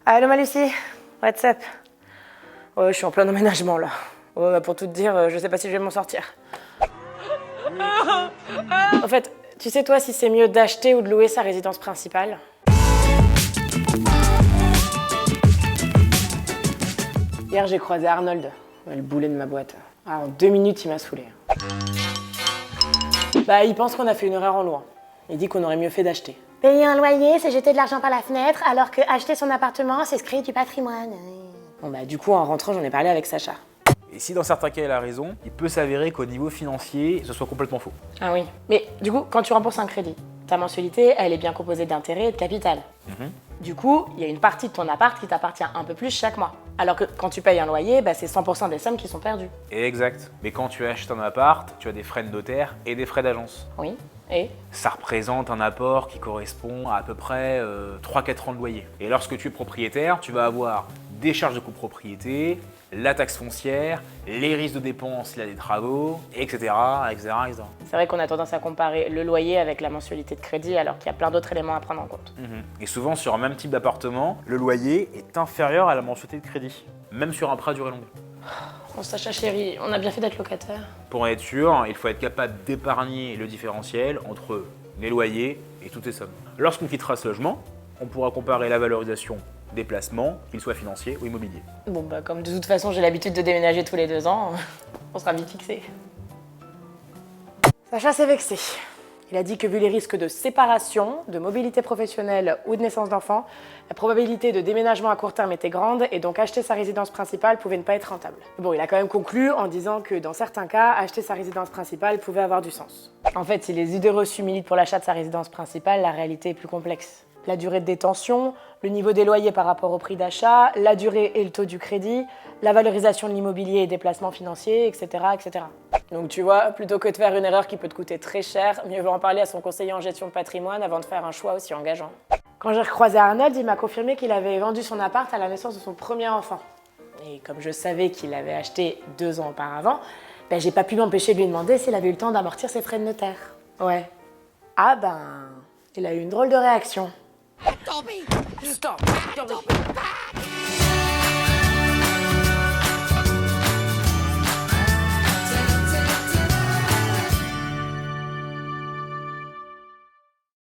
Allô Malucie, what's up? Ouais, je suis en plein emménagement là. Ouais, pour tout te dire, je sais pas si je vais m'en sortir. En fait, tu sais toi si c'est mieux d'acheter ou de louer sa résidence principale? Hier j'ai croisé Arnold, le boulet de ma boîte. Ah, en 2 minutes il m'a saoulé. Bah il pense qu'on a fait une erreur en louant. Il dit qu'on aurait mieux fait d'acheter. Payer un loyer, c'est jeter de l'argent par la fenêtre, alors que acheter son appartement, c'est se créer du patrimoine. Bon bah du coup en rentrant j'en ai parlé avec Sacha. Et si dans certains cas elle a raison, il peut s'avérer qu'au niveau financier, ce soit complètement faux. Ah oui. Mais du coup, quand tu rembourses un crédit, ta mensualité, elle est bien composée d'intérêts et de capital. Du coup, il y a une partie de ton appart qui t'appartient un peu plus chaque mois. Alors que quand tu payes un loyer, bah, c'est 100% des sommes qui sont perdues. Exact. Mais quand tu achètes un appart, tu as des frais de notaire et des frais d'agence. Oui. Et Ça représente un apport qui correspond à peu près 3-4 ans de loyer. Et lorsque tu es propriétaire, tu vas avoir des charges de copropriété, la taxe foncière, les risques de dépenses s'il y a des travaux, etc. etc. c'est vrai qu'on a tendance à comparer le loyer avec la mensualité de crédit alors qu'il y a plein d'autres éléments à prendre en compte. Et souvent sur un même type d'appartement, le loyer est inférieur à la mensualité de crédit, même sur un prêt à durée longue. Oh Sacha chérie, on a bien fait d'être locataire. Pour en être sûr, il faut être capable d'épargner le différentiel entre les loyers et toutes ces sommes. Lorsqu'on quittera ce logement, on pourra comparer la valorisation des placements, qu'ils soient financiers ou immobiliers. Bon bah comme de toute façon j'ai l'habitude de déménager tous les 2 ans, on sera vite fixé. Sacha s'est vexé. Il a dit que vu les risques de séparation, de mobilité professionnelle ou de naissance d'enfants, la probabilité de déménagement à court terme était grande et donc acheter sa résidence principale pouvait ne pas être rentable. Bon, il a quand même conclu en disant que dans certains cas, acheter sa résidence principale pouvait avoir du sens. En fait, si les idées reçues militent pour l'achat de sa résidence principale, la réalité est plus complexe. La durée de détention, le niveau des loyers par rapport au prix d'achat, la durée et le taux du crédit, la valorisation de l'immobilier et des placements financiers, etc., etc. Donc tu vois, plutôt que de faire une erreur qui peut te coûter très cher, mieux vaut en parler à son conseiller en gestion de patrimoine avant de faire un choix aussi engageant. Quand j'ai recroisé Arnold, il m'a confirmé qu'il avait vendu son appart à la naissance de son premier enfant. Et comme je savais qu'il l'avait acheté 2 ans auparavant, ben j'ai pas pu m'empêcher de lui demander s'il avait eu le temps d'amortir ses frais de notaire. Ouais. Ah ben, il a eu une drôle de réaction. Tombé! Stop!